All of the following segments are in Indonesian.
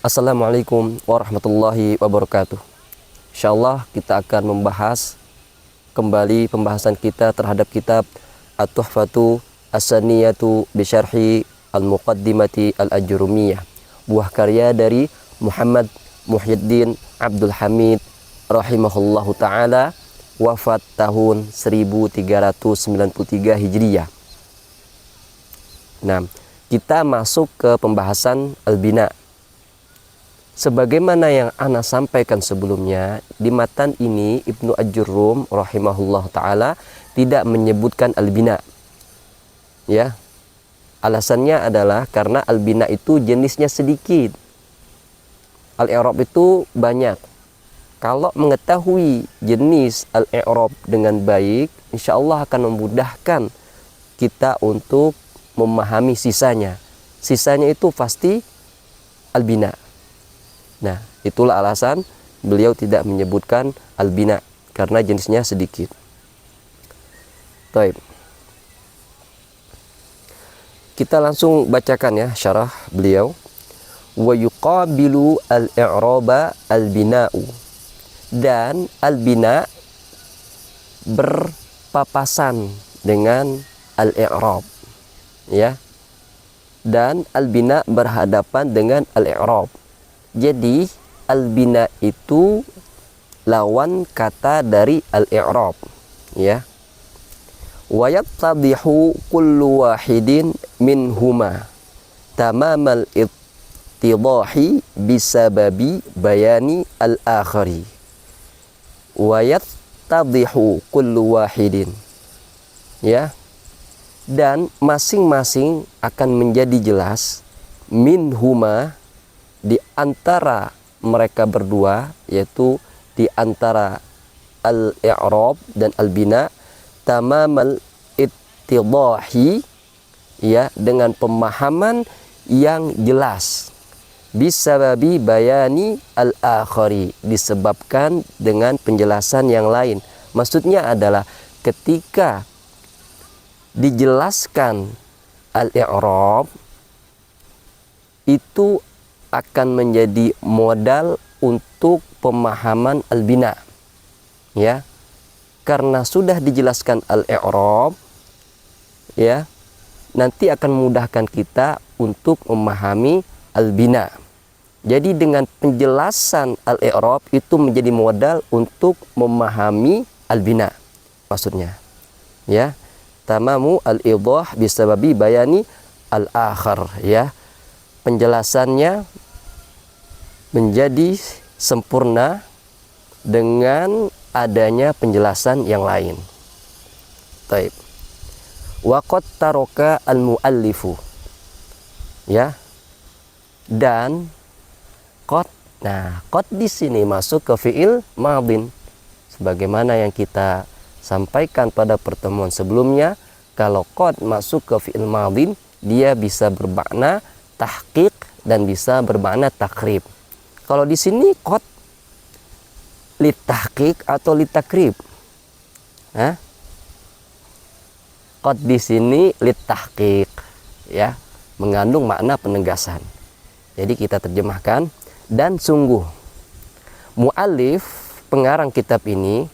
Assalamualaikum warahmatullahi wabarakatuh. Insyaallah kita akan membahas kembali pembahasan kita terhadap kitab At-Tuhfatu As-Saniyatu bi Syarhi Al-Muqaddimati Al-Ajrumiyah, buah karya dari Muhammad Muhyiddin Abdul Hamid rahimahullahu taala, wafat tahun 1393 Hijriyah. Nah, kita masuk ke pembahasan al-bina. Sebagaimana yang ana sampaikan sebelumnya, di matan ini Ibnu Ajurrum rahimahullah ta'ala tidak menyebutkan al-bina. Ya, alasannya adalah karena al-bina itu jenisnya sedikit, al-i'rab itu banyak. Kalau mengetahui jenis al-i'rab dengan baik, insya Allah akan memudahkan kita untuk memahami sisanya. Sisanya itu pasti al-bina. Nah, itulah alasan beliau tidak menyebutkan al-bina, karena jenisnya sedikit. Baik. Kita langsung bacakan ya syarah beliau. Wa yuqabilu al-i'raba al-bina'u. Dan al-bina berpapasan dengan al-i'rab. Ya. Dan al-bina berhadapan dengan al-i'rab. Jadi al-bina itu lawan kata dari al-i'rab, ya. Wa yattadihu kullu wahidin minhuma tamamal ittidahi bisababi bayani al-akhari. Wa yattadihu kullu wahidin, ya. Dan masing-masing akan menjadi jelas minhuma, di antara mereka berdua, yaitu di antara al-i'rab dan al-bina, tamamal ittidahi, ya, dengan pemahaman yang jelas, bisababi bayani al-akhari, disebabkan dengan penjelasan yang lain. Maksudnya adalah ketika dijelaskan al-i'rab itu akan menjadi modal untuk pemahaman al-bina, ya, karena sudah dijelaskan al-i'rab, ya, nanti akan memudahkan kita untuk memahami al-bina. Jadi dengan penjelasan al-i'rab itu menjadi modal untuk memahami al-bina, maksudnya, ya, tamamu al-idah bisababi bayani al-akhar, ya, penjelasannya menjadi sempurna dengan adanya penjelasan yang lain. Taib. Wa qad taraka al-muallifu, ya. Dan qad, nah, qad di sini masuk ke fiil madin. Sebagaimana yang kita sampaikan pada pertemuan sebelumnya, kalau qad masuk ke fiil madin, dia bisa bermakna tahqiq dan bisa bermakna takrib. Kalau di sini qad litahqiq atau litakrib. Nah, qad di sini litahqiq, ya, mengandung makna penegasan. Jadi kita terjemahkan, dan sungguh muallif pengarang kitab ini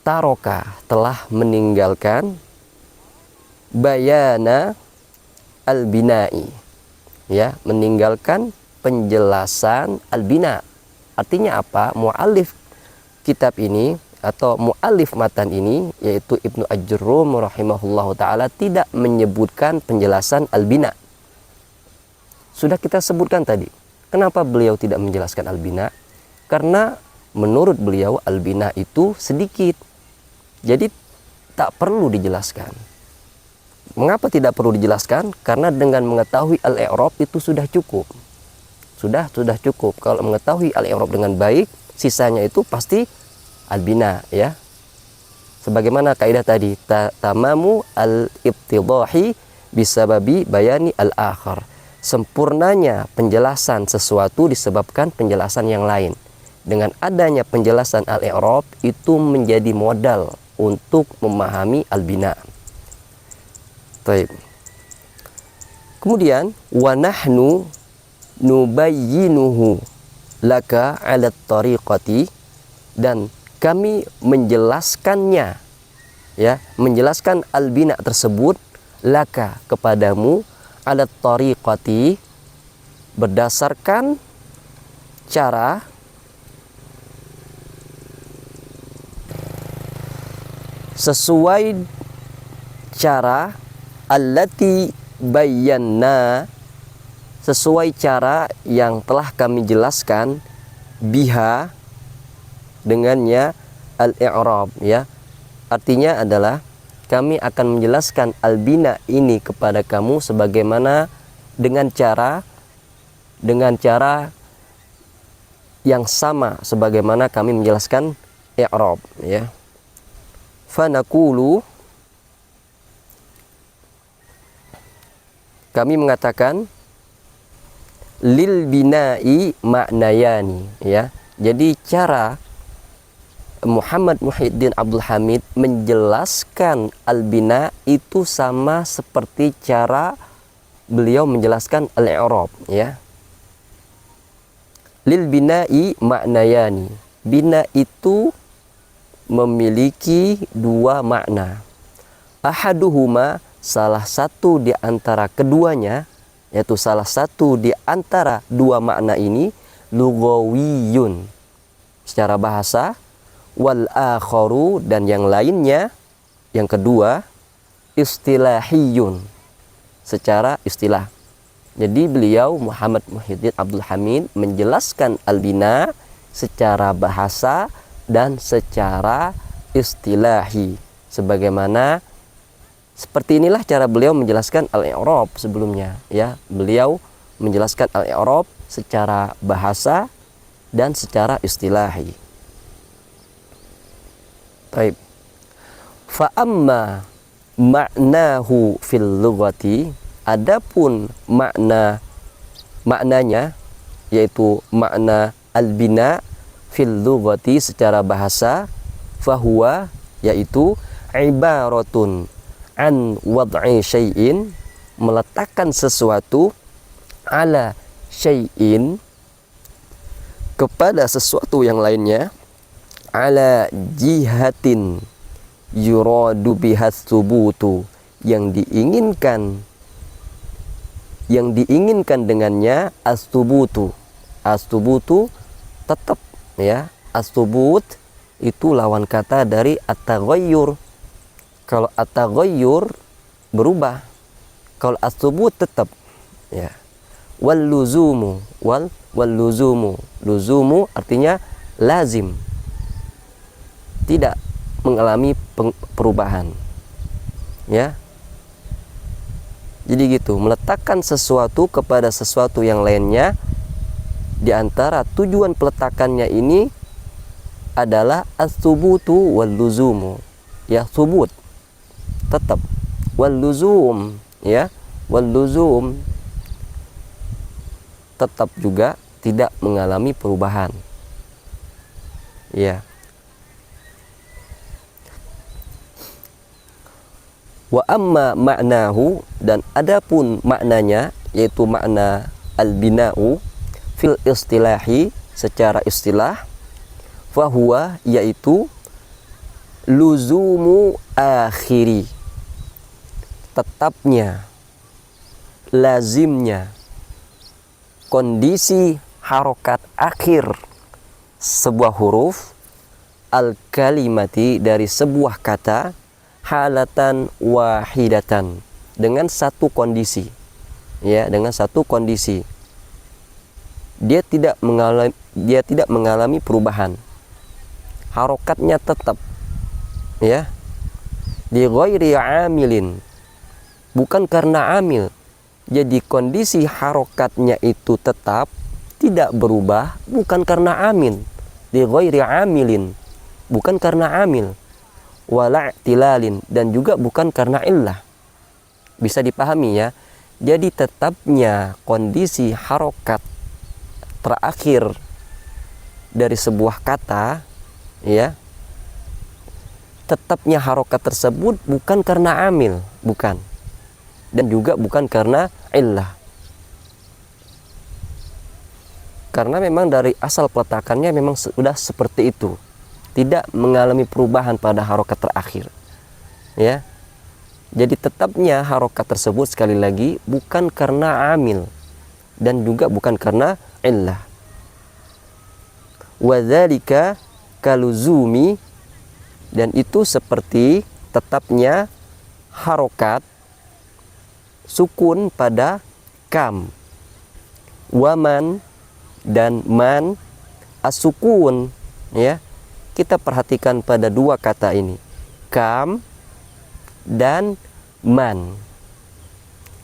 taroka telah meninggalkan bayana al-bina'i, ya, meninggalkan penjelasan al-bina. Artinya apa? Mu'alif kitab ini atau mu'alif matan ini, yaitu Ibnu Ajurrum rahimahullahu ta'ala, tidak menyebutkan penjelasan al-bina. Sudah kita sebutkan tadi. Kenapa beliau tidak menjelaskan al-bina? Karena menurut beliau al-bina itu sedikit. Jadi tak perlu dijelaskan. Mengapa tidak perlu dijelaskan? Karena dengan mengetahui al-i'rab itu sudah cukup. Sudah cukup. Kalau mengetahui al-i'rab dengan baik, sisanya itu pasti al-bina, ya. Sebagaimana kaidah tadi, tamamu al-ibtidahi bisababi bayani al-akhar. Sempurnanya penjelasan sesuatu disebabkan penjelasan yang lain. Dengan adanya penjelasan al-i'rab itu menjadi modal untuk memahami al-bina. Baik. Kemudian wa nahnu nubayyinuhu laka ala tariqati, dan kami menjelaskannya, ya, menjelaskan al-bina tersebut laka kepadamu ala tariqati berdasarkan cara sesuai cara allati bayyana, sesuai cara yang telah kami jelaskan, biha dengannya al-i'rab, ya. Artinya adalah kami akan menjelaskan al-bina ini kepada kamu sebagaimana dengan cara yang sama sebagaimana kami menjelaskan i'rab, ya. Fanaqulu, kami mengatakan lil bina'i maknayani, ya. Jadi cara Muhammad Muhyiddin Abdul Hamid menjelaskan al-bina itu sama seperti cara beliau menjelaskan al-i'rab, ya. Lil bina'i maknayani, bina itu memiliki dua makna. Ahaduhuma, salah satu di antara keduanya, yaitu salah satu di antara dua makna ini, lughawiyun secara bahasa, wal akharu, dan yang lainnya, yang kedua, istilahiyun secara istilah. Jadi beliau Muhammad Muhyiddin Abdul Hamid menjelaskan al-bina secara bahasa dan secara istilahi, sebagaimana seperti inilah cara beliau menjelaskan al-i'rab sebelumnya, ya. Beliau menjelaskan al-i'rab secara bahasa dan secara istilahi. Baik. Fa amma ma'nahu fil lughati, adapun maknanya yaitu makna al-bina fil lughati secara bahasa, fahuwa, yaitu ibaratun an wad'i syai'in, meletakkan sesuatu, ala syai'in, kepada sesuatu yang lainnya, ala jihatin yuradu bihas thubutu, yang diinginkan dengannya as-thubutu. As-thubutu tetap, ya. As-thubut itu lawan kata dari at-taghayyur. Kalau at-taghayyur berubah, kalau as-thubut tetap, ya. Wal luzumu, wal luzumu artinya lazim, tidak mengalami perubahan, ya. Jadi gitu, meletakkan sesuatu kepada sesuatu yang lainnya. Di antara tujuan peletakannya ini adalah as-thubutu wal luzumu, ya, thubut tetap, wal luzum, ya, wal luzum tetap juga tidak mengalami perubahan, ya. Wa amma ma'nahu, dan adapun maknanya yaitu makna al-bina'u fil istilahi secara istilah, fahuwa, yaitu luzumu akhiri, tetapnya, lazimnya kondisi harokat akhir sebuah huruf, al-kalimati, dari sebuah kata, halatan wahidatan, dengan satu kondisi, ya, dengan satu kondisi. Dia tidak mengalami perubahan, harokatnya tetap, ya. Di ghairi amilin, bukan karena amil. Jadi kondisi harokatnya itu tetap, tidak berubah, bukan karena amil. Di ghairi amilin, bukan karena amil. Wala i'tilalin, dan juga bukan karena illah. Bisa dipahami, ya. Jadi tetapnya kondisi harokat terakhir dari sebuah kata, ya, tetapnya harokat tersebut bukan karena amil, bukan, dan juga bukan karena illah. Karena memang dari asal peletakannya memang sudah seperti itu, tidak mengalami perubahan pada harokat terakhir, ya. Jadi tetapnya harokat tersebut sekali lagi bukan karena amil dan juga bukan karena illah. Wadzalika kaluzumi, dan itu seperti tetapnya harokat sukun pada kam, waman dan man, as-sukun, ya. Kita perhatikan pada dua kata ini, kam dan man.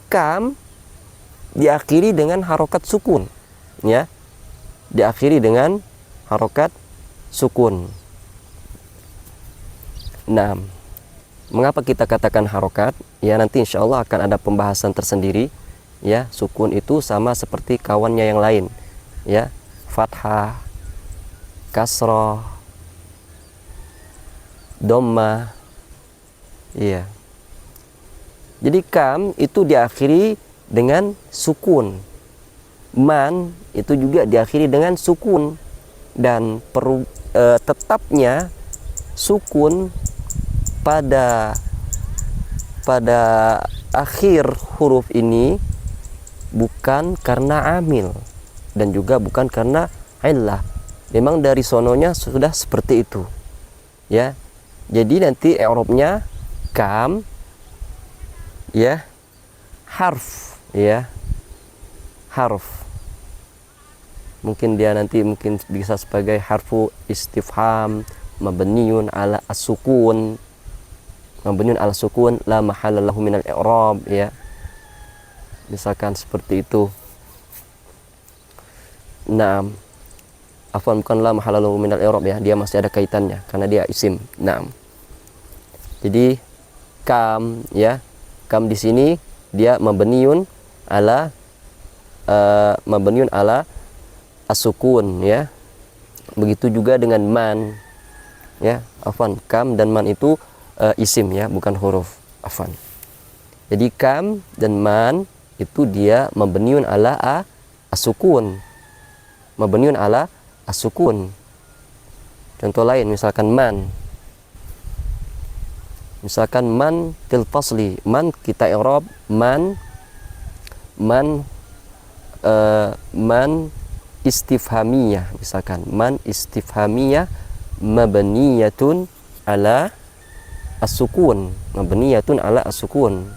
Kam diakhiri dengan harokat sukun, ya. Diakhiri dengan harokat sukun. Nah, mengapa kita katakan harokat? Ya, nanti insya Allah akan ada pembahasan tersendiri. Ya, sukun itu sama seperti kawannya yang lain. Ya, fathah, kasroh, dhamma. Iya. Jadi kam itu diakhiri dengan sukun. Man itu juga diakhiri dengan sukun. Dan tetapnya sukun pada akhir huruf ini bukan karena amil dan juga bukan karena illah. Memang dari sononya sudah seperti itu, ya. Jadi nanti i'rabnya kam, ya, harf, ya, harf. Mungkin dia nanti mungkin bisa sebagai harfu istifham mabniun ala as-sukun, mabniun ala sukun la mahalla lahu minal i'rab, ya. Misalkan seperti itu. Naam. Afwan, bukan la mahalla lahu minal i'rab, ya. Dia masih ada kaitannya karena dia isim. Naam. Jadi kam, ya. Kam di sini dia mabniun ala as-sukun, ya. Begitu juga dengan man, ya. Afwan, kam dan man itu isim, ya, bukan huruf. Afwan. Jadi kam dan man itu dia mabniun ala as-sukun. Mabniun ala as-sukun. Contoh lain misalkan man. Misalkan man til fasli. Man kita i'rab man istifhamiyah, misalkan man istifhamiyah mabniyatun ala as-sukun. Mabniyatun ala as-sukun.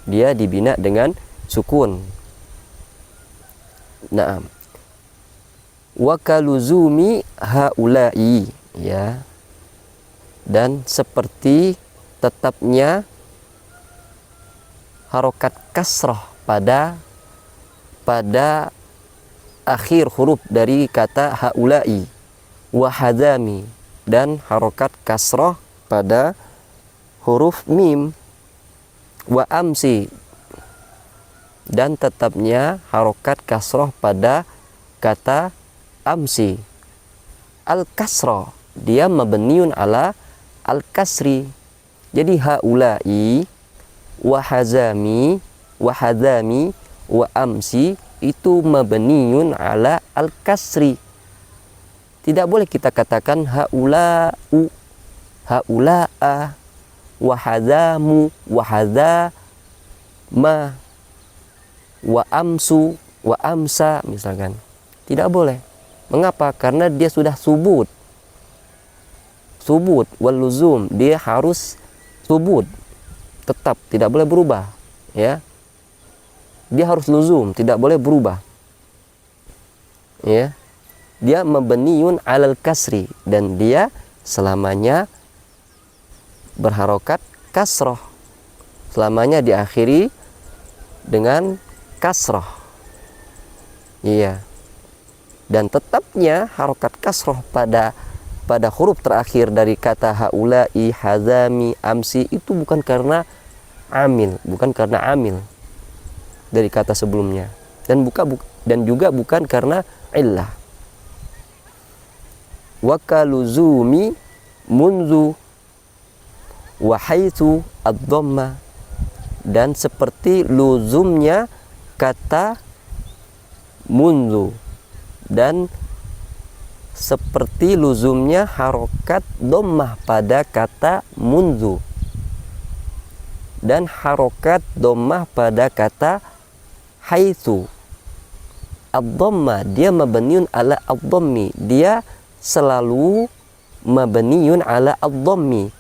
Dia dibina dengan sukun. Naam. Wa kaluzumi haula'i, ya. Dan seperti tetapnya harokat kasrah pada akhir huruf dari kata haula'i, wa hadami, dan harokat kasrah pada huruf mim, wa amsi, dan tetapnya harokat kasroh pada kata amsi. Al-kasroh dia mabniun ala al-kasri. Jadi haula'i, wahazami, wa amsi itu mabniun ala al-kasri. Tidak boleh kita katakan haula'u, haula'a, wahazamu, wahazama, wa amsu, wa amsa, misalkan. Tidak boleh. Mengapa? Karena dia sudah subut, wal luzum, dia harus subut, tetap, tidak boleh berubah, ya. Dia harus luzum, tidak boleh berubah, ya. Dia mabniun alal kasri, dan dia selamanya berharokat kasroh, selamanya diakhiri dengan kasroh, iya. Dan tetapnya harokat kasroh pada huruf terakhir dari kata haula'i, hazami, amsi itu bukan karena amil, dari kata sebelumnya, dan juga bukan karena illah. Wa kaluzumi munzu wa haitsu ad-dhamma, dan seperti luzumnya kata munzu dan seperti luzumnya harokat dhammah pada kata munzu dan harokat dhammah pada kata haitsu. Ad-dhamma dia mabniun ala ad-dhammi, dia selalu mabniun ala ad-dhammi.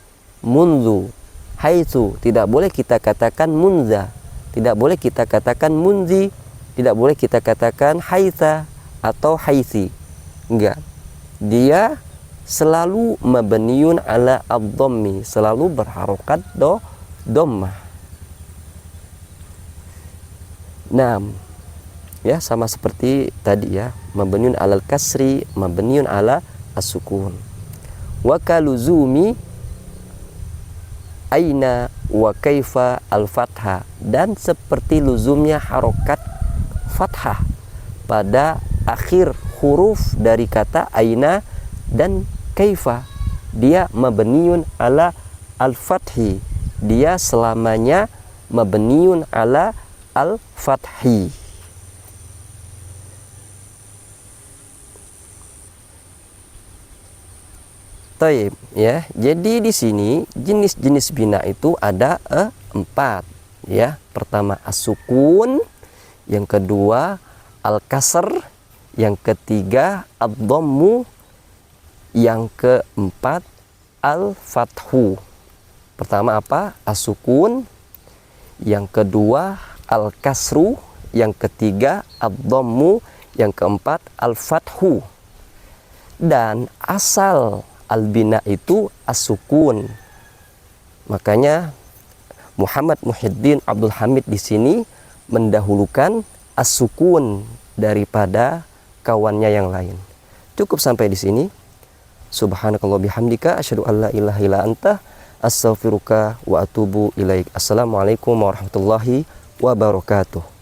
Munzu, haitsu, tidak boleh kita katakan munza, tidak boleh kita katakan munzi, tidak boleh kita katakan haitsa atau haisi. Enggak, dia selalu mabniun ala ad-dhammi, selalu berharokat dhammah. Naam, ya sama seperti tadi ya, mabniun alal kasri, mabniun ala as-sukun. Wa kaluzumi aina wa kaifa al-fathah, dan seperti luzumnya harokat fathah pada akhir huruf dari kata aina dan kaifa, dia mabniun ala al-fathi, dia selamanya mabniun ala al-fathi. Taib, ya. Jadi di sini jenis-jenis bina itu ada 4, ya. Pertama as-sukun, yang kedua al-kasr, yang ketiga ad-dhammu, yang keempat al-fathu. Pertama apa? As-sukun, yang kedua al-kasru, yang ketiga ad-dhammu, yang keempat al-fathu. Dan asal al-bina itu as-sukun. Makanya Muhammad Muhyiddin Abdul Hamid di sini mendahulukan as-sukun daripada kawannya yang lain. Cukup sampai di sini. Subhanakallah bihamdika asyhadu an la ilaha illa anta astaghfiruka wa atubu ilaik. Assalamualaikum warahmatullahi wabarakatuh.